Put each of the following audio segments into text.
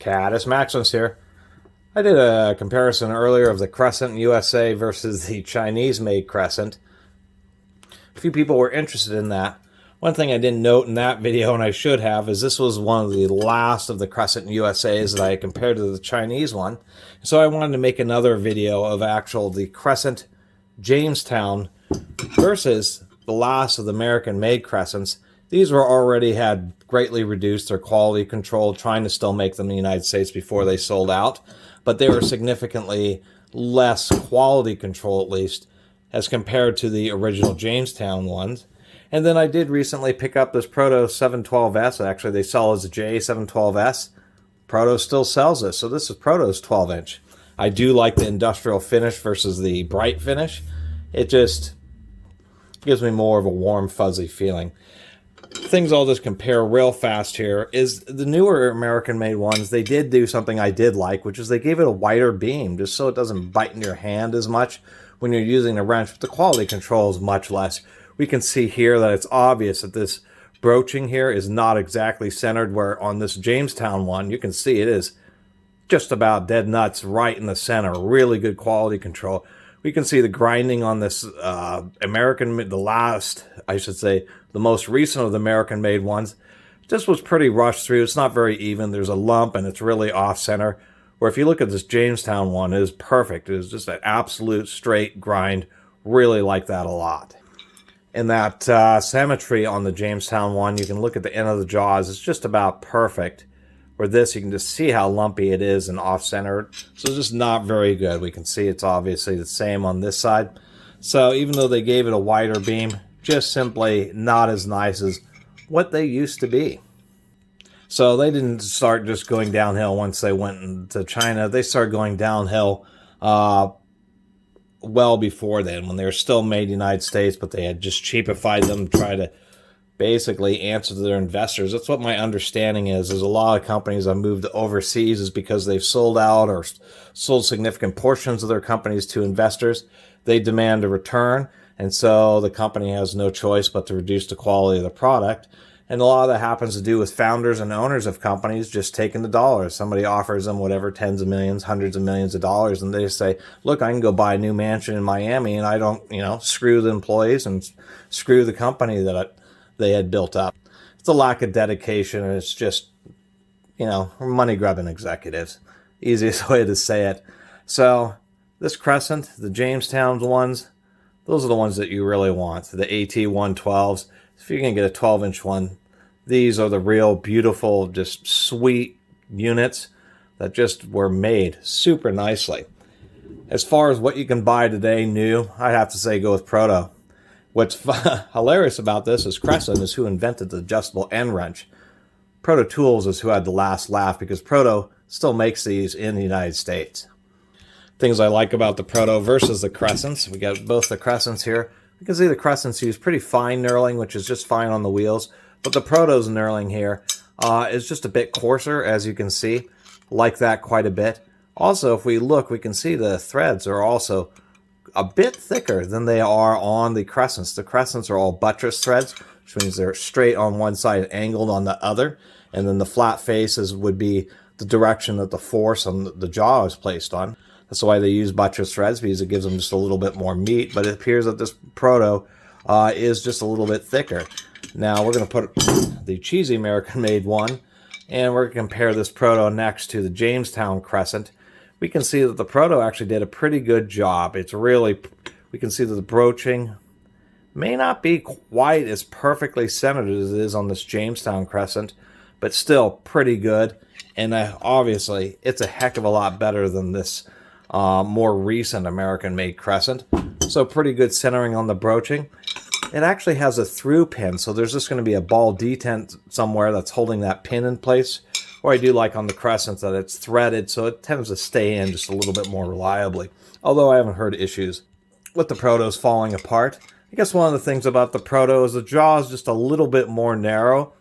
Catus, Maximus here. I did a comparison earlier of the Crescent USA versus the Chinese-made Crescent. A few people were interested in that. One thing I didn't note in that video, and I should have, is this was one of the last of the Crescent USAs that I compared to the Chinese one. So I wanted to make another video of the Crescent JamesTown versus the last of the American-made Crescents. These were already had greatly reduced their quality control, trying to still make them in the United States before they sold out. But they were significantly less quality control, at least, as compared to the original Jamestown ones. And then I did recently pick up this Proto 712S. Actually, they sell as a J712S. Proto still sells this, so this is Proto's 12-inch. I do like the industrial finish versus the bright finish. It just gives me more of a warm, fuzzy feeling. Things I'll just compare real fast here is the newer American-made ones. They did do something I did like, which is they gave it a wider beam, just so it doesn't bite in your hand as much when you're using a wrench. But the quality control is much less. We can see here that it's obvious that this broaching here is not exactly centered, where on this Jamestown one, you can see it is just about dead nuts right in the center. Really good quality control. We can see the grinding on this the most recent of the American-made ones. This was pretty rushed through. It's not very even. There's a lump, and it's really off-center. Where if you look at this Jamestown one, it is perfect. It is just an absolute straight grind. Really like that a lot. And that symmetry on the Jamestown one, you can look at the end of the jaws. It's just about perfect. Where this, you can just see how lumpy it is and off-center. So it's just not very good. We can see it's obviously the same on this side. So even though they gave it a wider beam, just simply not as nice as what they used to be. So they didn't start just going downhill once they went into China. They started going downhill well before then, when they were still made in the United States, but they had just cheapified them to try to basically answer to their investors. That's what my understanding is a lot of companies that moved overseas is because they've sold out or sold significant portions of their companies to investors. They demand a return, and so the company has no choice but to reduce the quality of the product. And a lot of that happens to do with founders and owners of companies just taking the dollars. Somebody offers them whatever, tens of millions, hundreds of millions of dollars, and they say, look, I can go buy a new mansion in Miami, and I don't, screw the employees and screw the company that they had built up. It's a lack of dedication, and it's just, money-grubbing executives. Easiest way to say it. So this Crescent, the Jamestown ones, those are the ones that you really want. The AT112s. If you can get a 12-inch one, these are the real beautiful, just sweet units that just were made super nicely. As far as what you can buy today new, I'd have to say go with Proto. What's hilarious about this is Crescent is who invented the adjustable end wrench. Proto Tools is who had the last laugh, because Proto still makes these in the United States. Things I like about the Proto versus the Crescents. We got both the Crescents here. You can see the Crescents use pretty fine knurling, which is just fine on the wheels. But the Proto's knurling here is just a bit coarser, as you can see. Like that quite a bit. Also, if we look, we can see the threads are also a bit thicker than they are on the Crescents. The Crescents are all buttress threads, which means they're straight on one side and angled on the other. And then the flat faces would be the direction that the force on the jaw is placed on. That's why they use buttress threads, because it gives them just a little bit more meat. But it appears that this Proto is just a little bit thicker. Now we're going to put the cheesy American-made one, and we're going to compare this Proto next to the Jamestown Crescent. We can see that the Proto actually did a pretty good job. It's really, we can see that the broaching may not be quite as perfectly centered as it is on this Jamestown Crescent, but still pretty good. And obviously, it's a heck of a lot better than this more recent American-made Crescent. So pretty good centering on the broaching. It actually has a through pin, so there's just going to be a ball detent somewhere that's holding that pin in place. Or I do like on the Crescents that it's threaded, so it tends to stay in just a little bit more reliably. Although I haven't heard issues with the Protos falling apart. I guess one of the things about the Proto is the jaw is just a little bit more narrow.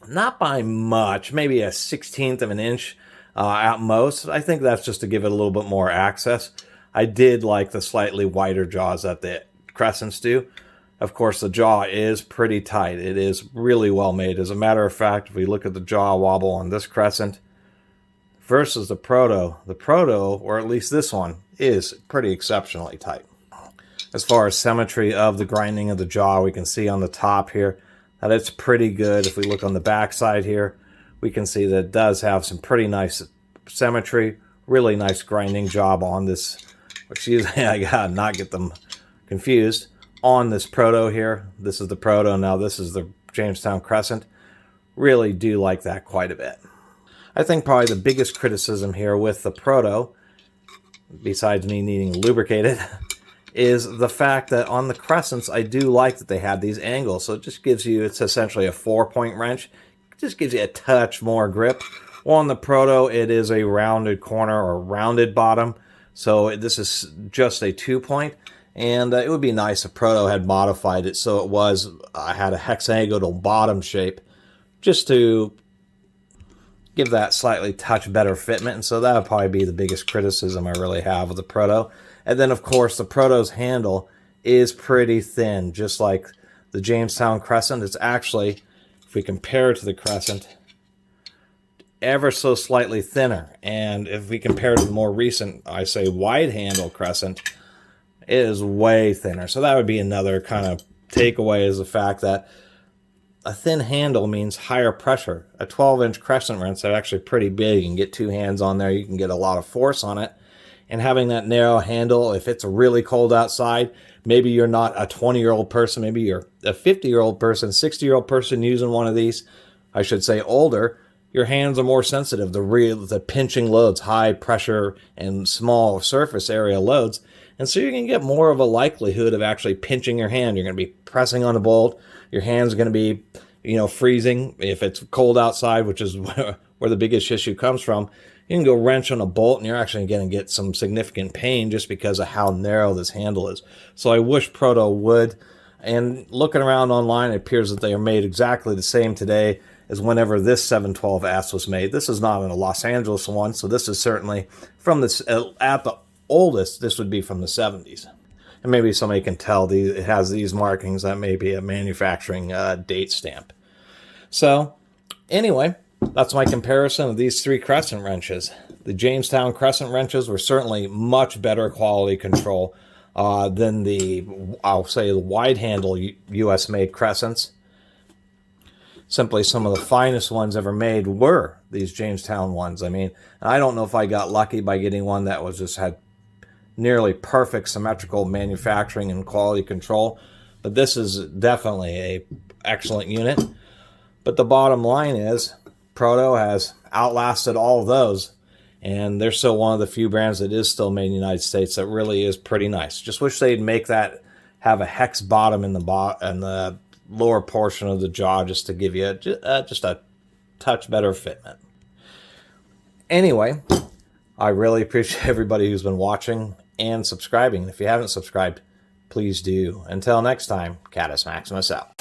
Not by much, maybe a 1/16 of an inch at most. I think that's just to give it a little bit more access. I did like the slightly wider jaws that the Crescents do. Of course, the jaw is pretty tight. It is really well made. As a matter of fact, if we look at the jaw wobble on this Crescent, versus the Proto. The Proto, or at least this one, is pretty exceptionally tight. As far as symmetry of the grinding of the jaw, we can see on the top here that it's pretty good. If we look on the back side here, we can see that it does have some pretty nice symmetry, really nice grinding job on this. Excuse me, I gotta not get them confused. On this Proto here, this is the Proto, now this is the Jamestown Crescent. Really do like that quite a bit. I think probably the biggest criticism here with the Proto, besides me needing lubricated, is the fact that on the Crescents, I do like that they had these angles. So it just gives you, it's essentially a 4-point wrench. It just gives you a touch more grip. Well, on the Proto, it is a rounded corner or rounded bottom. So this is just a 2-point. And it would be nice if Proto had modified it so it was, I had a hexagonal bottom shape just to give that slightly touch better fitment. And so that would probably be the biggest criticism I really have of the Proto. And then, of course, the Proto's handle is pretty thin, just like the Jamestown Crescent. It's actually, if we compare it to the Crescent, ever so slightly thinner. And if we compare it to the more recent, I say, wide handle Crescent, it is way thinner. So that would be another kind of takeaway, is the fact that a thin handle means higher pressure. A 12-inch Crescent wrench is actually pretty big. You can get 2 hands on there. You can get a lot of force on it. And having that narrow handle, if it's really cold outside, maybe you're not a 20-year-old person, maybe you're a 50-year-old person, 60-year-old person using one of these, I should say older, your hands are more sensitive. The pinching loads, high pressure and small surface area loads. And so you're going to get more of a likelihood of actually pinching your hand. You're going to be pressing on the bolt. Your hand's going to be, freezing. If it's cold outside, which is where the biggest issue comes from, you can go wrench on a bolt and you're actually going to get some significant pain just because of how narrow this handle is. So I wish Proto would. And looking around online, it appears that they are made exactly the same today as whenever this 712S was made. This is not a Los Angeles one, so this is certainly from this, at the oldest, this would be from the 70s. And maybe somebody can tell it has these markings. That may be a manufacturing date stamp. So anyway, that's my comparison of these 3 Crescent wrenches. The Jamestown Crescent wrenches were certainly much better quality control than I'll say the wide handle US made Crescents. Simply some of the finest ones ever made were these Jamestown ones. I mean, I don't know if I got lucky by getting one that had nearly perfect symmetrical manufacturing and quality control, but this is definitely a excellent unit. But the bottom line is, Proto has outlasted all of those, and they're still one of the few brands that is still made in the United States that really is pretty nice. Just wish they'd make that have a hex bottom in the lower portion of the jaw, just to give you just a touch better fitment. Anyway, I really appreciate everybody who's been watching and subscribing. If you haven't subscribed, please do. Until next time, Catus Maximus out.